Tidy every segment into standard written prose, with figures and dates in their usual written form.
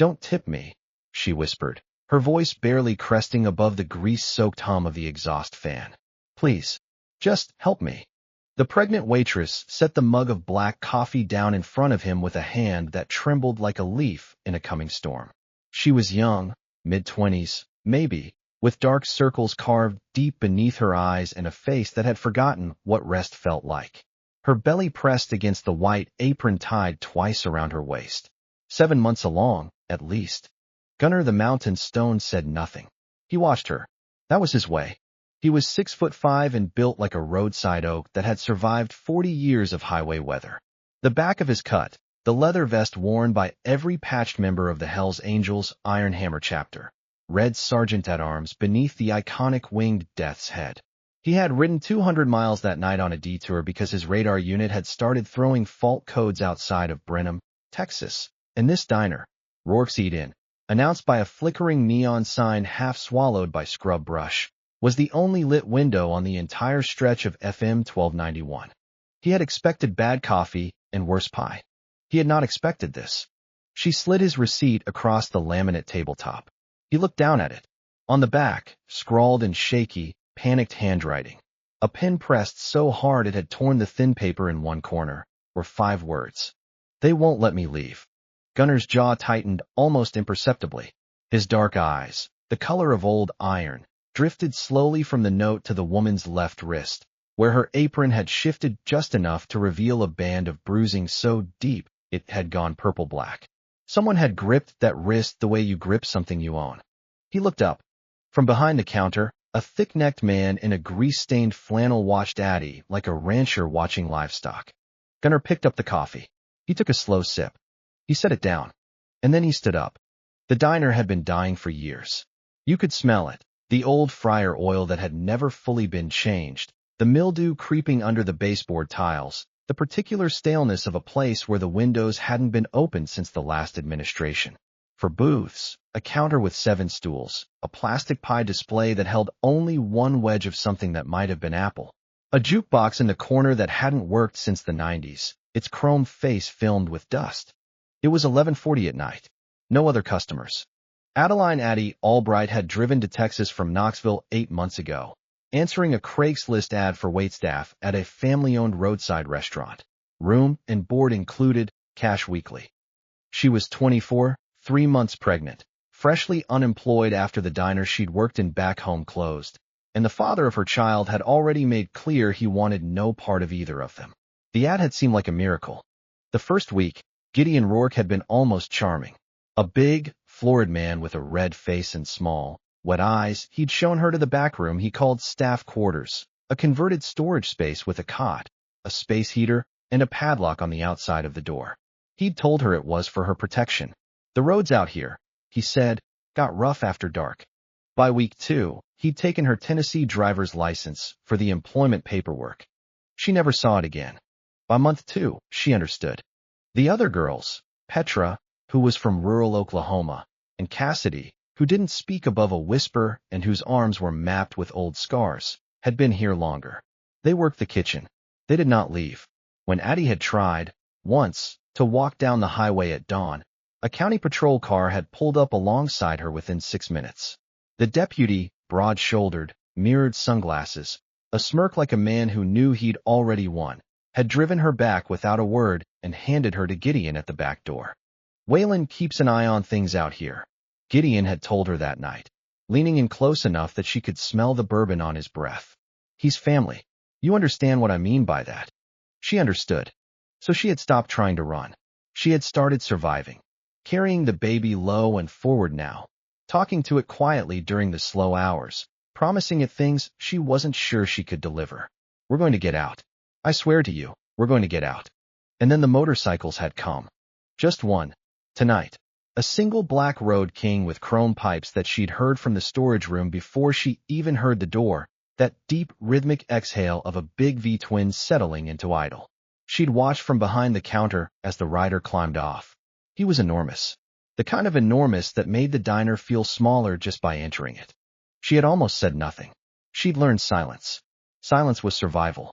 "Don't tip me," she whispered, her voice barely cresting above the grease-soaked hum of the exhaust fan. "Please, just help me." The pregnant waitress set the mug of black coffee down in front of him with a hand that trembled like a leaf in a coming storm. She was young, mid-20s, maybe, with dark circles carved deep beneath her eyes and a face that had forgotten what rest felt like. Her belly pressed against the white apron tied twice around her waist. 7 months along, at least. Gunnar the Mountain Stone said nothing. He watched her. That was his way. He was 6'5" and built like a roadside oak that had survived 40 years of highway weather. The back of his cut, the leather vest worn by every patched member of the Hells Angels Iron Hammer chapter, red sergeant-at-arms beneath the iconic winged death's head. He had ridden 200 miles that night on a detour because his radar unit had started throwing fault codes outside of Brenham, Texas, and this diner, Rourke's Eat-In, announced by a flickering neon sign half swallowed by scrub brush, was the only lit window on the entire stretch of FM 1291. He had expected bad coffee and worse pie. He had not expected this. She slid his receipt across the laminate tabletop. He looked down at it. On the back, scrawled in shaky, panicked handwriting, a pen pressed so hard it had torn the thin paper in one corner, were 5 words. "They won't let me leave." Gunnar's jaw tightened almost imperceptibly. His dark eyes, the color of old iron, drifted slowly from the note to the woman's left wrist, where her apron had shifted just enough to reveal a band of bruising so deep it had gone purple-black. Someone had gripped that wrist the way you grip something you own. He looked up. From behind the counter, a thick-necked man in a grease-stained flannel watched Addie like a rancher watching livestock. Gunnar picked up the coffee. He took a slow sip. He set it down. And then he stood up. The diner had been dying for years. You could smell it. The old fryer oil that had never fully been changed, the mildew creeping under the baseboard tiles, the particular staleness of a place where the windows hadn't been opened since the last administration. For booths, a counter with 7 stools, a plastic pie display that held only one wedge of something that might have been apple, a jukebox in the corner that hadn't worked since the 90s, its chrome face filmed with dust. It was 11:40 at night. No other customers. Adeline Addie Albright had driven to Texas from Knoxville 8 months ago, answering a Craigslist ad for waitstaff at a family-owned roadside restaurant. Room and board included, cash weekly. She was 24, 3 months pregnant, freshly unemployed after the diner she'd worked in back home closed, and the father of her child had already made clear he wanted no part of either of them. The ad had seemed like a miracle. The first week, Gideon Rourke had been almost charming. A big, florid man with a red face and small, wet eyes, he'd shown her to the back room he called staff quarters, a converted storage space with a cot, a space heater, and a padlock on the outside of the door. He'd told her it was for her protection. "The roads out here," he said, "got rough after dark." By week 2, he'd taken her Tennessee driver's license for the employment paperwork. She never saw it again. By month 2, she understood. The other girls, Petra, who was from rural Oklahoma, and Cassidy, who didn't speak above a whisper and whose arms were mapped with old scars, had been here longer. They worked the kitchen. They did not leave. When Addie had tried, once, to walk down the highway at dawn, a county patrol car had pulled up alongside her within 6 minutes. The deputy, broad-shouldered, mirrored sunglasses, a smirk like a man who knew he'd already won, had driven her back without a word and handed her to Gideon at the back door. "Waylon keeps an eye on things out here," Gideon had told her that night, leaning in close enough that she could smell the bourbon on his breath. "He's family. You understand what I mean by that." She understood. So she had stopped trying to run. She had started surviving, carrying the baby low and forward now, talking to it quietly during the slow hours, promising it things she wasn't sure she could deliver. "We're going to get out. I swear to you, we're going to get out." And then the motorcycles had come. Just one. Tonight. A single black Road King with chrome pipes that she'd heard from the storage room before she even heard the door, that deep, rhythmic exhale of a big V-twin settling into idle. She'd watched from behind the counter as the rider climbed off. He was enormous. The kind of enormous that made the diner feel smaller just by entering it. She had almost said nothing. She'd learned silence. Silence was survival.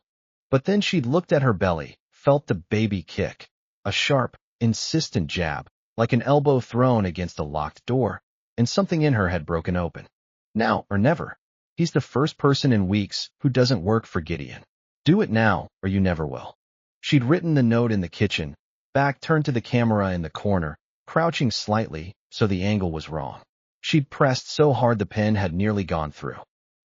But then she'd looked at her belly, felt the baby kick. A sharp, insistent jab. like an elbow thrown against a locked door, and something in her had broken open. Now or never. He's the first person in weeks who doesn't work for Gideon. Do it now, or you never will. She'd written the note in the kitchen, back turned to the camera in the corner, crouching slightly, so the angle was wrong. She'd pressed so hard the pen had nearly gone through.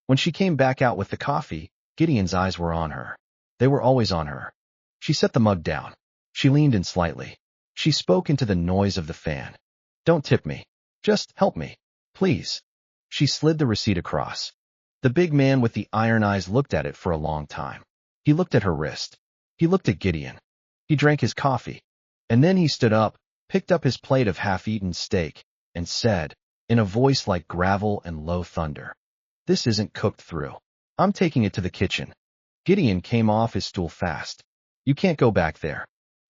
When she came back out with the coffee, Gideon's eyes were on her. They were always on her. She set the mug down. She leaned in slightly. She spoke into the noise of the fan. Don't tip me. Just help me. Please. She slid the receipt across. The big man with the iron eyes looked at it for a long time. He looked at her wrist. He looked at Gideon. He drank his coffee. And then he stood up, picked up his plate of half-eaten steak, and said, in a voice like gravel and low thunder, "This isn't cooked through. I'm taking it to the kitchen." Gideon came off his stool fast. "You can't go back there."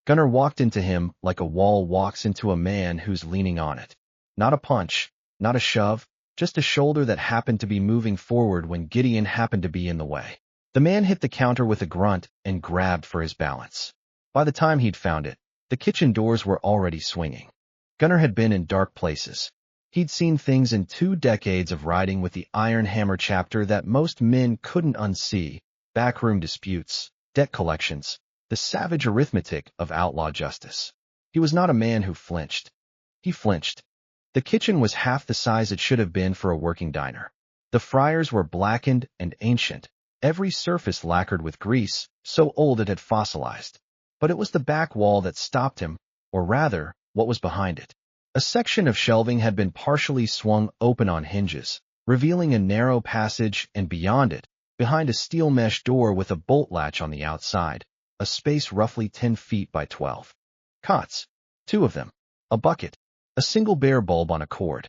Gunnar walked into him like a wall walks into a man who's leaning on it. Not a punch, not a shove, just a shoulder that happened to be moving forward when Gideon happened to be in the way. The man hit the counter with a grunt and grabbed for his balance. By the time he'd found it, the kitchen doors were already swinging. Gunnar had been in dark places. He'd seen things in 2 decades of riding with the Iron Hammer chapter that most men couldn't unsee: backroom disputes, debt collections, the savage arithmetic of outlaw justice. He was not a man who flinched. He flinched. The kitchen was half the size it should have been for a working diner. The fryers were blackened and ancient, every surface lacquered with grease, so old it had fossilized. But it was the back wall that stopped him, or rather, what was behind it. A section of shelving had been partially swung open on hinges, revealing a narrow passage, and beyond it, behind a steel mesh door with a bolt latch on the outside, a space roughly 10 feet by 12. Cots. 2 of them. A bucket. A single bare bulb on a cord.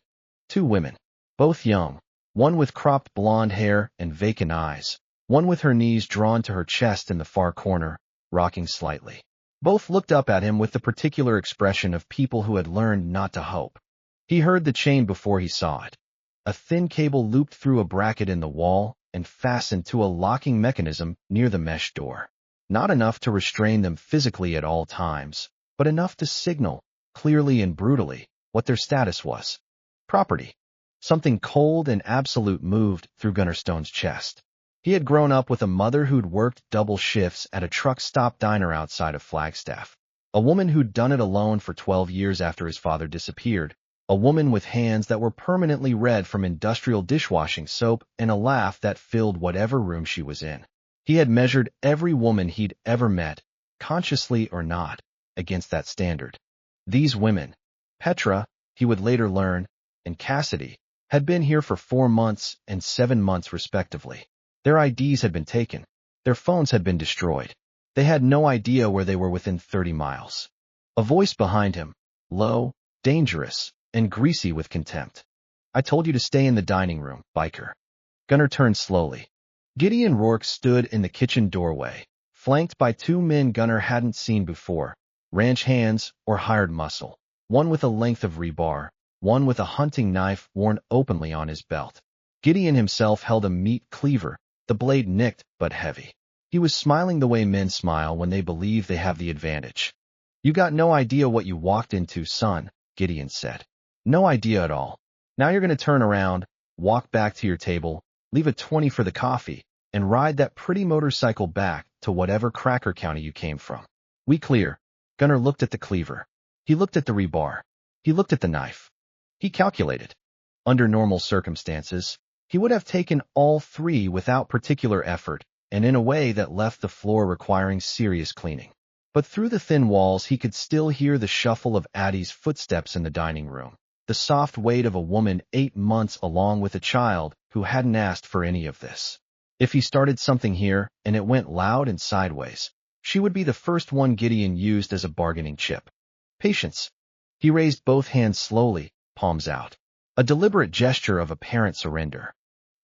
2 women. Both young. One with cropped blonde hair and vacant eyes. One with her knees drawn to her chest in the far corner, rocking slightly. Both looked up at him with the particular expression of people who had learned not to hope. He heard the chain before he saw it. A thin cable looped through a bracket in the wall and fastened to a locking mechanism near the mesh door. Not enough to restrain them physically at all times, but enough to signal, clearly and brutally, what their status was. Property. Something cold and absolute moved through Gunnar Stone's chest. He had grown up with a mother who'd worked double shifts at a truck stop diner outside of Flagstaff. A woman who'd done it alone for 12 years after his father disappeared. A woman with hands that were permanently red from industrial dishwashing soap and a laugh that filled whatever room she was in. He had measured every woman he'd ever met, consciously or not, against that standard. These women, Petra, he would later learn, and Cassidy, had been here for 4 months and 7 months respectively. Their IDs had been taken. Their phones had been destroyed. They had no idea where they were within 30 miles. A voice behind him, low, dangerous, and greasy with contempt. "I told you to stay in the dining room, biker." Gunnar turned slowly. Gideon Rourke stood in the kitchen doorway, flanked by 2 men Gunnar hadn't seen before, ranch hands or hired muscle, one with a length of rebar, one with a hunting knife worn openly on his belt. Gideon himself held a meat cleaver, the blade nicked but heavy. He was smiling the way men smile when they believe they have the advantage. "You got no idea what you walked into, son," Gideon said. "No idea at all. Now you're going to turn around, walk back to your table, leave a 20 for the coffee, and ride that pretty motorcycle back to whatever Cracker County you came from. We clear." Gunnar looked at the cleaver. He looked at the rebar. He looked at the knife. He calculated. Under normal circumstances, he would have taken all 3 without particular effort, and in a way that left the floor requiring serious cleaning. But through the thin walls he could still hear the shuffle of Addie's footsteps in the dining room, the soft weight of a woman 8 months along with a child who hadn't asked for any of this. If he started something here, and it went loud and sideways, she would be the first one Gideon used as a bargaining chip. Patience. He raised both hands slowly, palms out. A deliberate gesture of apparent surrender.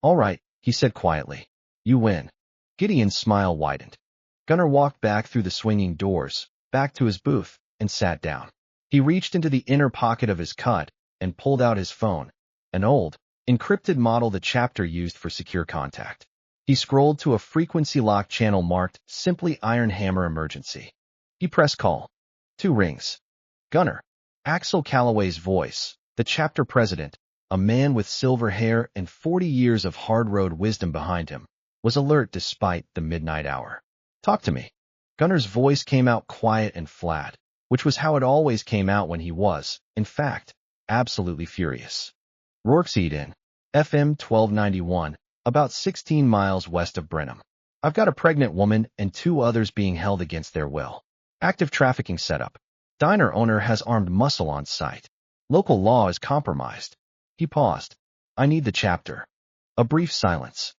"All right," he said quietly. "You win." Gideon's smile widened. Gunnar walked back through the swinging doors, back to his booth, and sat down. He reached into the inner pocket of his cut and pulled out his phone, an old, encrypted model the chapter used for secure contact. He scrolled to a frequency lock channel marked simply Iron Hammer Emergency. He pressed call. 2 rings. "Gunnar." Axel Calloway's voice, the chapter president, a man with silver hair and 40 years of hard-road wisdom behind him, was alert despite the midnight hour. "Talk to me." Gunner's voice came out quiet and flat, which was how it always came out when he was, in fact, absolutely furious. "Rourke's Inn, FM 1291, about 16 miles west of Brenham. I've got a pregnant woman and 2 others being held against their will. Active trafficking setup. Diner owner has armed muscle on site. Local law is compromised." He paused. "I need the chapter." A brief silence.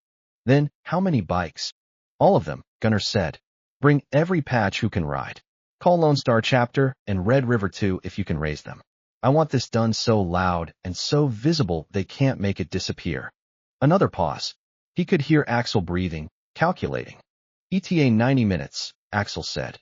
Then, "How many bikes?" "All of them," Gunner said. "Bring every patch who can ride. Call Lone Star chapter and Red River too if you can raise them. I want this done so loud and so visible they can't make it disappear." Another pause. He could hear Axel breathing, calculating. "ETA 90 minutes, Axel said.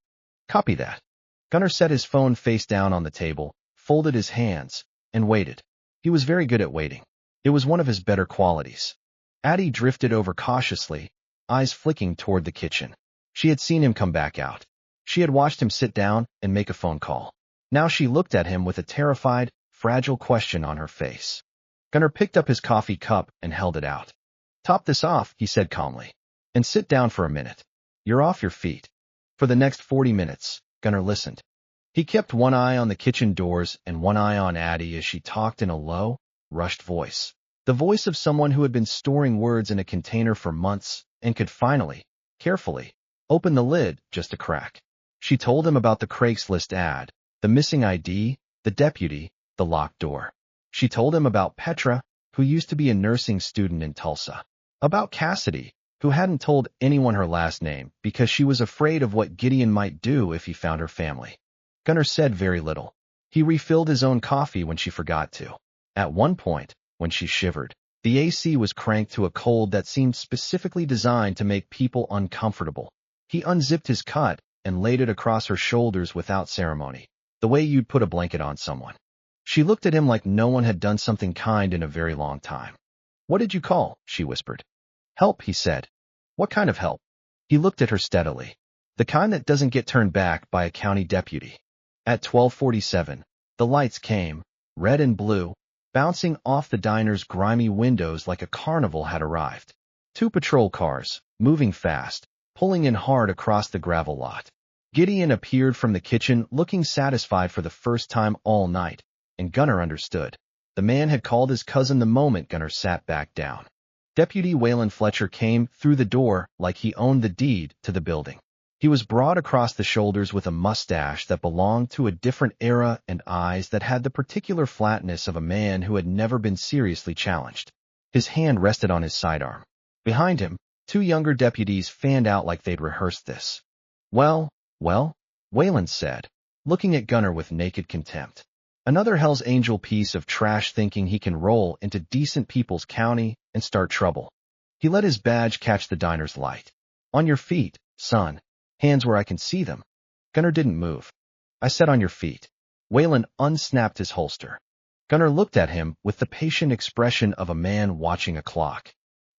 "Copy that." Gunner set his phone face down on the table, folded his hands, and waited. He was very good at waiting. It was one of his better qualities. Addie drifted over cautiously, eyes flicking toward the kitchen. She had seen him come back out. She had watched him sit down and make a phone call. Now she looked at him with a terrified, fragile question on her face. Gunner picked up his coffee cup and held it out. "Top this off," he said calmly, "and sit down for a minute. You're off your feet." For the next 40 minutes, Gunner listened. He kept one eye on the kitchen doors and one eye on Addie as she talked in a low, rushed voice. The voice of someone who had been storing words in a container for months and could finally, carefully, open the lid just a crack. She told him about the Craigslist ad, the missing ID, the deputy, the locked door. She told him about Petra, who used to be a nursing student in Tulsa. About Cassidy, who hadn't told anyone her last name because she was afraid of what Gideon might do if he found her family. Gunner said very little. He refilled his own coffee when she forgot to. At one point, when she shivered, the AC was cranked to a cold that seemed specifically designed to make people uncomfortable. He unzipped his cut and laid it across her shoulders without ceremony, the way you'd put a blanket on someone. She looked at him like no one had done something kind in a very long time. "What did you call?" she whispered. "Help," he said. "What kind of help?" He looked at her steadily. "The kind that doesn't get turned back by a county deputy." At 12:47, the lights came, red and blue, bouncing off the diner's grimy windows like a carnival had arrived. 2 patrol cars, moving fast, pulling in hard across the gravel lot. Gideon appeared from the kitchen looking satisfied for the first time all night, and Gunner understood. The man had called his cousin the moment Gunner sat back down. Deputy Waylon Fletcher came through the door like he owned the deed to the building. He was broad across the shoulders with a mustache that belonged to a different era and eyes that had the particular flatness of a man who had never been seriously challenged. His hand rested on his sidearm. Behind him, 2 younger deputies fanned out like they'd rehearsed this. Well, Waylon said, looking at Gunner with naked contempt. "Another Hell's Angel piece of trash thinking he can roll into decent people's county and start trouble." He let his badge catch the diner's light. "On your feet, son. Hands where I can see them." Gunner didn't move. "I said on your feet." Waylon unsnapped his holster. Gunner looked at him with the patient expression of a man watching a clock.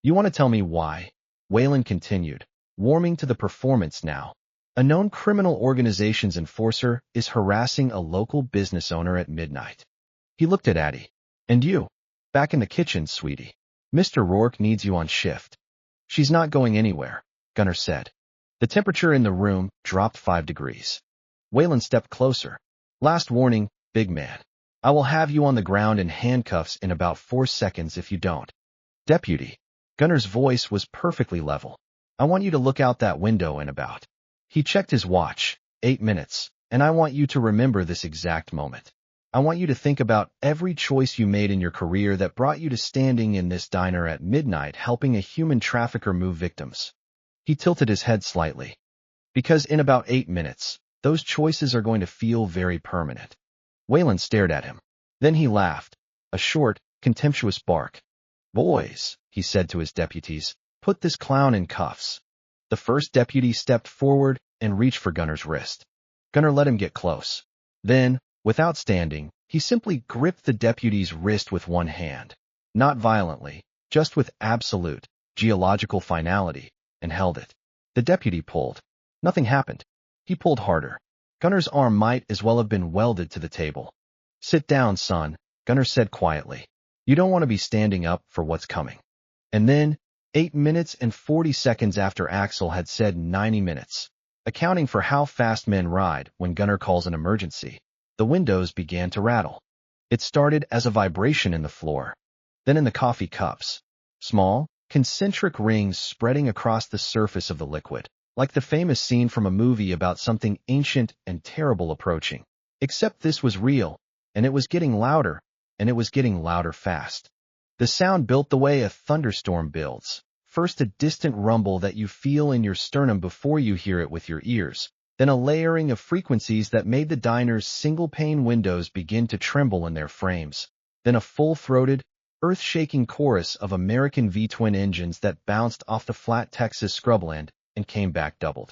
"You want to tell me why?" Waylon continued, warming to the performance now. "A known criminal organization's enforcer is harassing a local business owner at midnight." He looked at Addie. "And you? Back in the kitchen, sweetie. Mr. Rourke needs you on shift." "She's not going anywhere," Gunner said. The temperature in the room dropped 5 degrees. Waylon stepped closer. "Last warning, big man. I will have you on the ground in handcuffs in about 4 seconds if you don't." "Deputy." Gunner's voice was perfectly level. "I want you to look out that window in about." He checked his watch. 8 minutes. "And I want you to remember this exact moment. I want you to think about every choice you made in your career that brought you to standing in this diner at midnight helping a human trafficker move victims." He tilted his head slightly. "Because in about 8 minutes, those choices are going to feel very permanent." Waylon stared at him. Then he laughed, a short, contemptuous bark. "Boys," he said to his deputies, "put this clown in cuffs." The first deputy stepped forward and reached for Gunner's wrist. Gunner let him get close. Then, without standing, he simply gripped the deputy's wrist with one hand. Not violently, just with absolute, geological finality, and held it. The deputy pulled. Nothing happened. He pulled harder. Gunner's arm might as well have been welded to the table. Sit down, son, Gunnar said quietly. You don't want to be standing up for what's coming. And then, 8 minutes and 40 seconds after Axel had said 90 minutes, accounting for how fast men ride when Gunnar calls an emergency, the windows began to rattle. It started as a vibration in the floor, then in the coffee cups. Small, concentric rings spreading across the surface of the liquid, like the famous scene from a movie about something ancient and terrible approaching. Except this was real, and it was getting louder, and it was getting louder fast. The sound built the way a thunderstorm builds. First a distant rumble that you feel in your sternum before you hear it with your ears, then a layering of frequencies that made the diner's single-pane windows begin to tremble in their frames, then a full-throated, earth-shaking chorus of American V-twin engines that bounced off the flat Texas scrubland and came back doubled.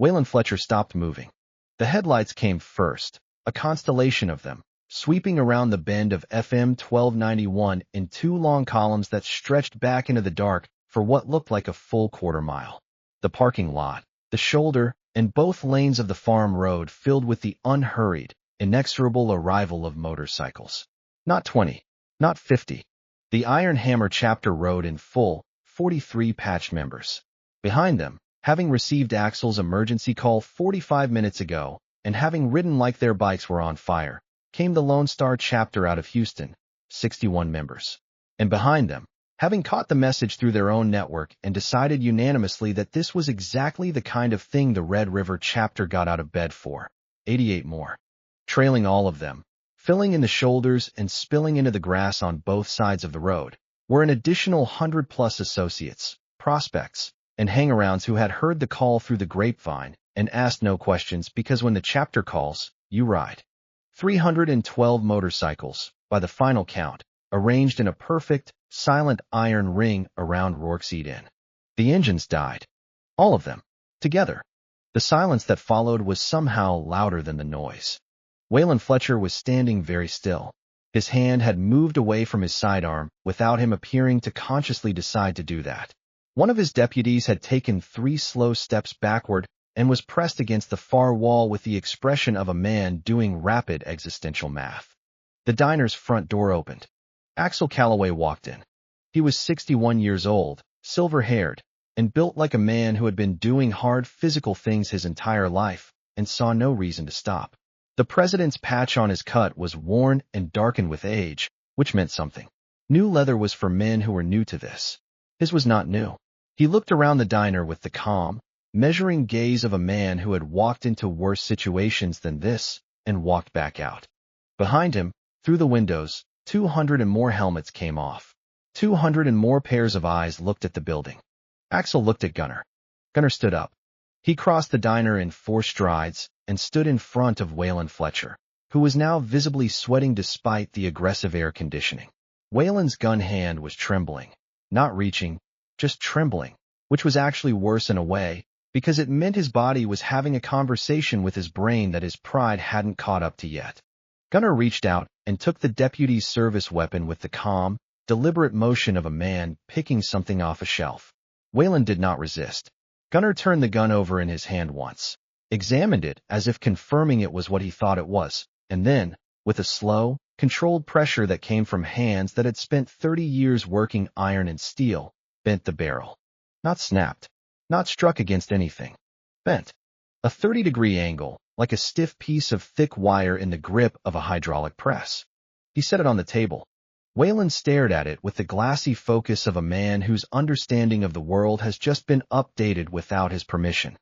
Waylon Fletcher stopped moving. The headlights came first, a constellation of them, sweeping around the bend of FM 1291 in 2 long columns that stretched back into the dark for what looked like a full quarter-mile. The parking lot, the shoulder, and both lanes of the farm road filled with the unhurried, inexorable arrival of motorcycles. Not 20, not 50. The Iron Hammer chapter rode in full, 43 patch members. Behind them, having received Axel's emergency call 45 minutes ago, and having ridden like their bikes were on fire, came the Lone Star chapter out of Houston, 61 members. And behind them, having caught the message through their own network and decided unanimously that this was exactly the kind of thing the Red River chapter got out of bed for, 88 more. Trailing all of them, filling in the shoulders and spilling into the grass on both sides of the road, were an additional 100-plus associates, prospects, and hangarounds who had heard the call through the grapevine and asked no questions because when the chapter calls, you ride. 312 motorcycles, by the final count, arranged in a perfect, silent iron ring around Rourke's Inn. The engines died. All of them. Together. The silence that followed was somehow louder than the noise. Waylon Fletcher was standing very still. His hand had moved away from his sidearm without him appearing to consciously decide to do that. One of his deputies had taken 3 slow steps backward and was pressed against the far wall with the expression of a man doing rapid existential math. The diner's front door opened. Axel Calloway walked in. He was 61 years old, silver-haired, and built like a man who had been doing hard physical things his entire life and saw no reason to stop. The president's patch on his cut was worn and darkened with age, which meant something. New leather was for men who were new to this. His was not new. He looked around the diner with the calm, measuring gaze of a man who had walked into worse situations than this and walked back out. Behind him, through the windows, 200 and more helmets came off. 200 and more pairs of eyes looked at the building. Axel looked at Gunnar. Gunnar stood up. He crossed the diner in 4 strides and stood in front of Waylon Fletcher, who was now visibly sweating despite the aggressive air conditioning. Waylon's gun hand was trembling, not reaching, just trembling, which was actually worse in a way, because it meant his body was having a conversation with his brain that his pride hadn't caught up to yet. Gunnar reached out and took the deputy's service weapon with the calm, deliberate motion of a man picking something off a shelf. Waylon did not resist. Gunnar turned the gun over in his hand once, examined it as if confirming it was what he thought it was, and then, with a slow, controlled pressure that came from hands that had spent 30 years working iron and steel, bent the barrel. Not snapped. Not struck against anything. Bent. A 30-degree angle, like a stiff piece of thick wire in the grip of a hydraulic press. He set it on the table. Waylon stared at it with the glassy focus of a man whose understanding of the world has just been updated without his permission.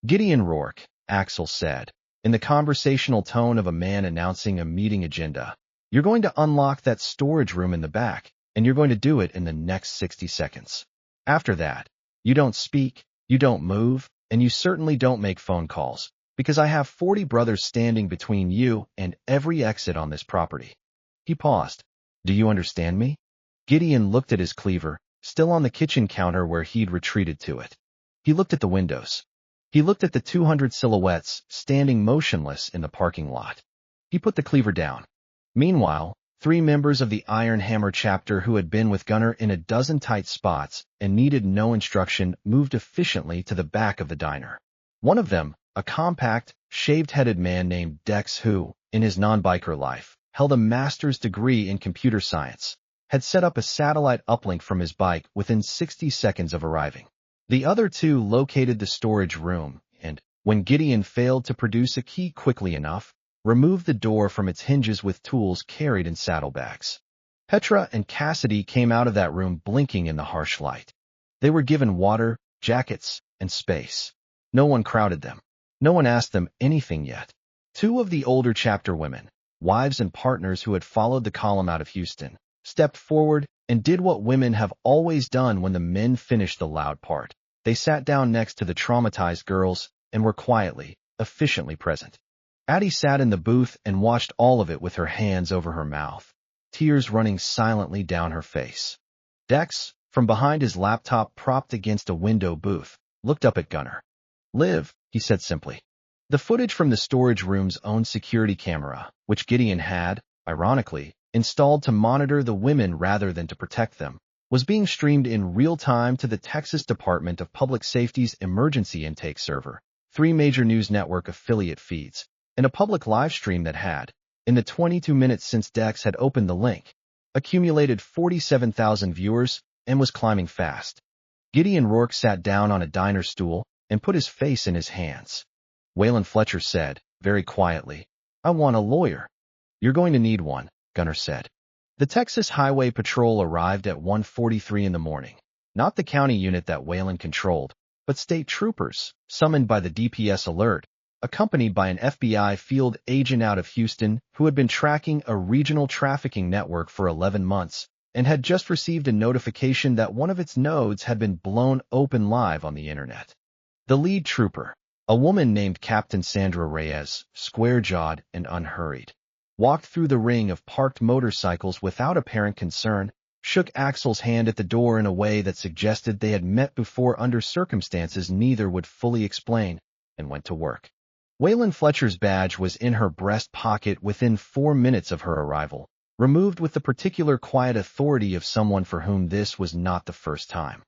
Gideon Rourke, Axel said, in the conversational tone of a man announcing a meeting agenda. You're going to unlock that storage room in the back, and you're going to do it in the next 60 seconds. After that, you don't speak, you don't move, and you certainly don't make phone calls, because I have 40 brothers standing between you and every exit on this property. He paused. Do you understand me? Gideon looked at his cleaver, still on the kitchen counter where he'd retreated to it. He looked at the windows. He looked at the 200 silhouettes standing motionless in the parking lot. He put the cleaver down. Meanwhile, 3 members of the Iron Hammer chapter who had been with Gunnar in a dozen tight spots and needed no instruction moved efficiently to the back of the diner. One of them, a compact, shaved-headed man named Dex who, in his non-biker life, held a master's degree in computer science, had set up a satellite uplink from his bike within 60 seconds of arriving. The other two located the storage room and, when Gideon failed to produce a key quickly enough, removed the door from its hinges with tools carried in saddlebags. Petra and Cassidy came out of that room blinking in the harsh light. They were given water, jackets, and space. No one crowded them. No one asked them anything yet. Two of the older chapter women, wives and partners who had followed the column out of Houston, stepped forward and did what women have always done when the men finished the loud part. They sat down next to the traumatized girls and were quietly, efficiently present. Addie sat in the booth and watched all of it with her hands over her mouth, tears running silently down her face. Dex, from behind his laptop propped against a window booth, looked up at Gunnar. "Liv," he said simply. The footage from the storage room's own security camera, which Gideon had, ironically, installed to monitor the women rather than to protect them, was being streamed in real time to the Texas Department of Public Safety's emergency intake server, 3 major news network affiliate feeds, and a public live stream that had, in the 22 minutes since Dex had opened the link, accumulated 47,000 viewers and was climbing fast. Gideon Rourke sat down on a diner stool and put his face in his hands. Waylon Fletcher said, very quietly, "I want a lawyer." "You're going to need one," Gunnar said. The Texas Highway Patrol arrived at 1:43 in the morning, not the county unit that Waylon controlled, but state troopers, summoned by the DPS alert, accompanied by an FBI field agent out of Houston who had been tracking a regional trafficking network for 11 months and had just received a notification that one of its nodes had been blown open live on the internet. The lead trooper, a woman named Captain Sandra Reyes, square-jawed and unhurried, walked through the ring of parked motorcycles without apparent concern, shook Axel's hand at the door in a way that suggested they had met before under circumstances neither would fully explain, and went to work. Waylon Fletcher's badge was in her breast pocket within 4 minutes of her arrival, removed with the particular quiet authority of someone for whom this was not the first time.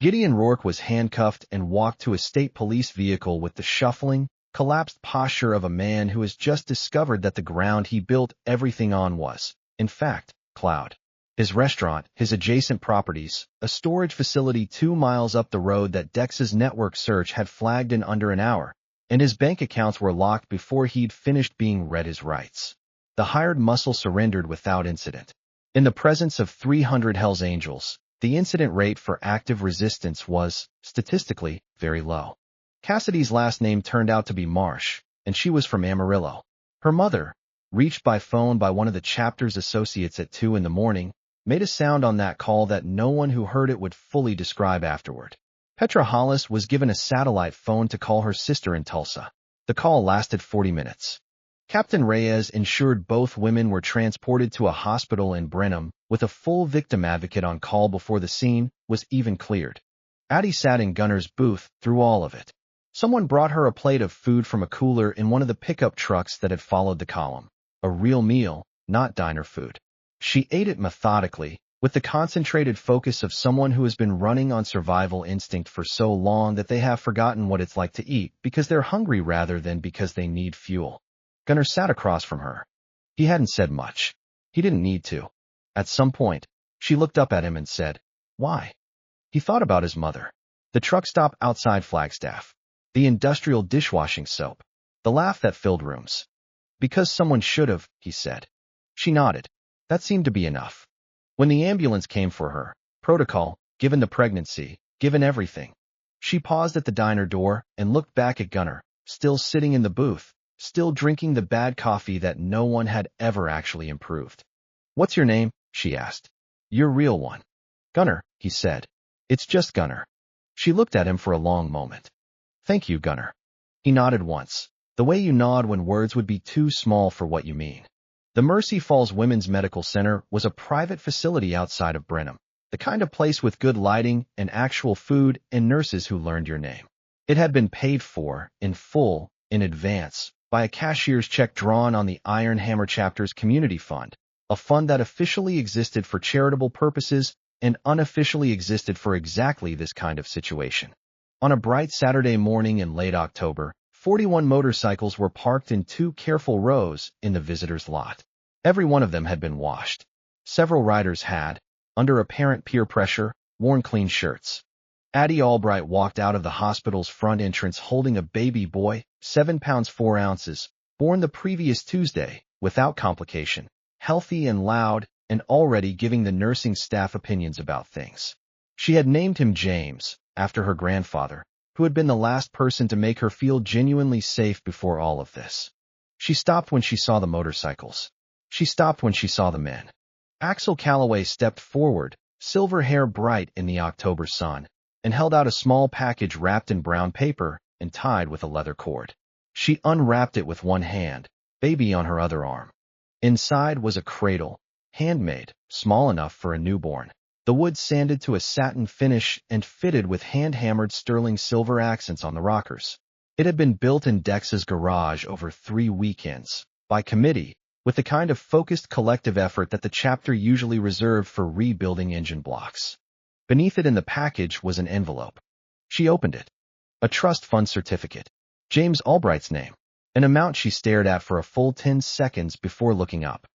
Gideon Rourke was handcuffed and walked to a state police vehicle with the shuffling, collapsed posture of a man who has just discovered that the ground he built everything on was, in fact, cloud. His restaurant, his adjacent properties, a storage facility 2 miles up the road that Dex's network search had flagged in under an hour, and his bank accounts were locked before he'd finished being read his rights. The hired muscle surrendered without incident. In the presence of 300 Hells Angels, the incident rate for active resistance was, statistically, very low. Cassidy's last name turned out to be Marsh, and she was from Amarillo. Her mother, reached by phone by one of the chapter's associates at 2 in the morning, made a sound on that call that no one who heard it would fully describe afterward. Petra Hollis was given a satellite phone to call her sister in Tulsa. The call lasted 40 minutes. Captain Reyes ensured both women were transported to a hospital in Brenham, with a full victim advocate on call before the scene was even cleared. Addie sat in Gunnar's booth through all of it. Someone brought her a plate of food from a cooler in one of the pickup trucks that had followed the column. A real meal, not diner food. She ate it methodically, with the concentrated focus of someone who has been running on survival instinct for so long that they have forgotten what it's like to eat because they're hungry rather than because they need fuel. Gunnar sat across from her. He hadn't said much. He didn't need to. At some point, she looked up at him and said, "Why?" He thought about his mother. The truck stop outside Flagstaff. The industrial dishwashing soap. The laugh that filled rooms. "Because someone should have," he said. She nodded. That seemed to be enough. When the ambulance came for her, protocol, given the pregnancy, given everything, she paused at the diner door and looked back at Gunnar, still sitting in the booth, still drinking the bad coffee that no one had ever actually improved. "What's your name?" she asked. "Your real one." "Gunnar," he said. "It's just Gunnar." She looked at him for a long moment. "Thank you, Gunnar." He nodded once, the way you nod when words would be too small for what you mean. The Mercy Falls Women's Medical Center was a private facility outside of Brenham, the kind of place with good lighting and actual food and nurses who learned your name. It had been paid for, in full, in advance, by a cashier's check drawn on the Iron Hammer Chapter's Community Fund, a fund that officially existed for charitable purposes and unofficially existed for exactly this kind of situation. On a bright Saturday morning in late October, 41 motorcycles were parked in 2 careful rows in the visitors' lot. Every one of them had been washed. Several riders had, under apparent peer pressure, worn clean shirts. Addie Albright walked out of the hospital's front entrance holding a baby boy, 7 pounds 4 ounces, born the previous Tuesday, without complication, healthy and loud, and already giving the nursing staff opinions about things. She had named him James, after her grandfather, who had been the last person to make her feel genuinely safe before all of this. She stopped when she saw the motorcycles. She stopped when she saw the men. Axel Calloway stepped forward, silver hair bright in the October sun, and held out a small package wrapped in brown paper and tied with a leather cord. She unwrapped it with one hand, baby on her other arm. Inside was a cradle, handmade, small enough for a newborn. The wood sanded to a satin finish and fitted with hand-hammered sterling silver accents on the rockers. It had been built in Dex's garage over 3 weekends, by committee, with the kind of focused collective effort that the chapter usually reserved for rebuilding engine blocks. Beneath it in the package was an envelope. She opened it. A trust fund certificate. James Albright's name. An amount she stared at for a full 10 seconds before looking up.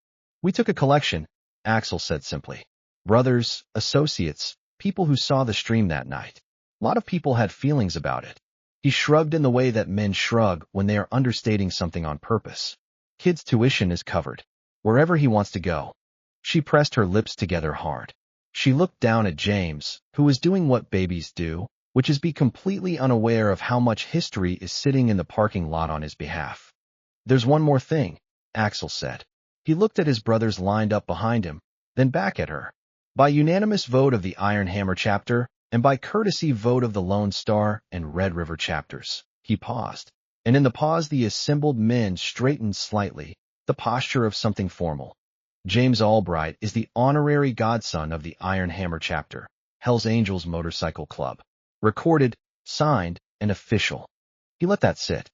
"We took a collection," Axel said simply. "Brothers, associates, people who saw the stream that night. A lot of people had feelings about it." He shrugged in the way that men shrug when they are understating something on purpose. "Kid's tuition is covered. Wherever he wants to go." She pressed her lips together hard. She looked down at James, who was doing what babies do, which is be completely unaware of how much history is sitting in the parking lot on his behalf. "There's one more thing," Axel said. He looked at his brothers lined up behind him, then back at her. "By unanimous vote of the Iron Hammer chapter, and by courtesy vote of the Lone Star and Red River chapters." He paused, and in the pause the assembled men straightened slightly, the posture of something formal. "James Albright is the honorary godson of the Iron Hammer chapter, Hell's Angels Motorcycle Club. Recorded, signed, and official." He let that sit.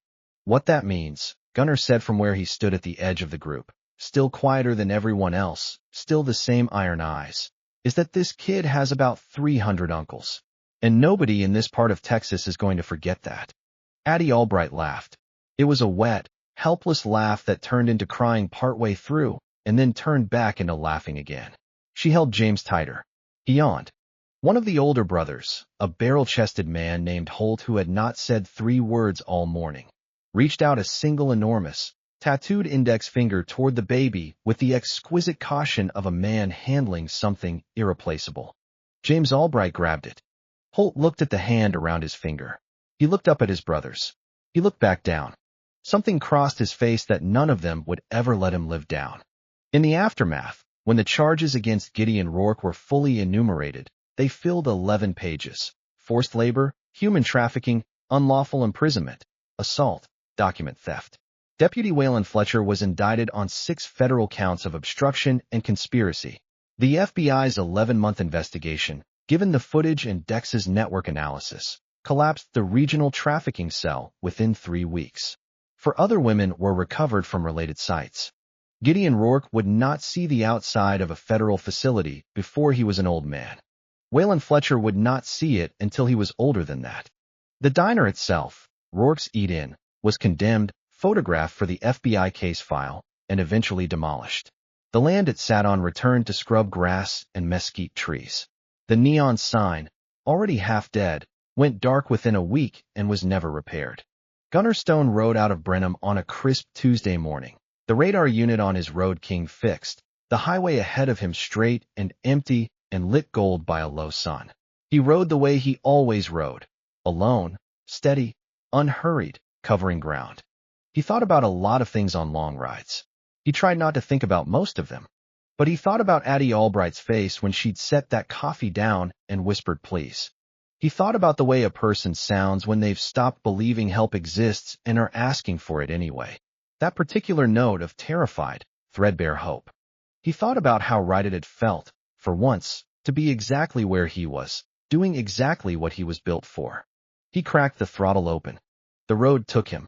"What that means," Gunnar said from where he stood at the edge of the group, still quieter than everyone else, still the same iron eyes, "is that this kid has about 300 uncles. And nobody in this part of Texas is going to forget that." Addie Albright laughed. It was a wet, helpless laugh that turned into crying partway through, and then turned back into laughing again. She held James tighter. He yawned. One of the older brothers, a barrel-chested man named Holt who had not said 3 words all morning, reached out a single enormous, tattooed index finger toward the baby with the exquisite caution of a man handling something irreplaceable. James Albright grabbed it. Holt looked at the hand around his finger. He looked up at his brothers. He looked back down. Something crossed his face that none of them would ever let him live down. In the aftermath, when the charges against Gideon Rourke were fully enumerated, they filled 11 pages. Forced labor, human trafficking, unlawful imprisonment, assault, document theft. Deputy Waylon Fletcher was indicted on 6 federal counts of obstruction and conspiracy. The FBI's 11-month investigation, given the footage and Dex's network analysis, collapsed the regional trafficking cell within 3 weeks. 4 other women were recovered from related sites. Gideon Rourke would not see the outside of a federal facility before he was an old man. Waylon Fletcher would not see it until he was older than that. The diner itself, Rourke's Eat-In, was condemned, photographed for the FBI case file, and eventually demolished. The land it sat on returned to scrub grass and mesquite trees. The neon sign, already half dead, went dark within a week and was never repaired. Gunnar Stone rode out of Brenham on a crisp Tuesday morning, the radar unit on his Road King fixed, the highway ahead of him straight and empty and lit gold by a low sun. He rode the way he always rode, alone, steady, unhurried, covering ground. He thought about a lot of things on long rides. He tried not to think about most of them. But he thought about Addie Albright's face when she'd set that coffee down and whispered please. He thought about the way a person sounds when they've stopped believing help exists and are asking for it anyway. That particular note of terrified, threadbare hope. He thought about how right it had felt, for once, to be exactly where he was, doing exactly what he was built for. He cracked the throttle open. The road took him.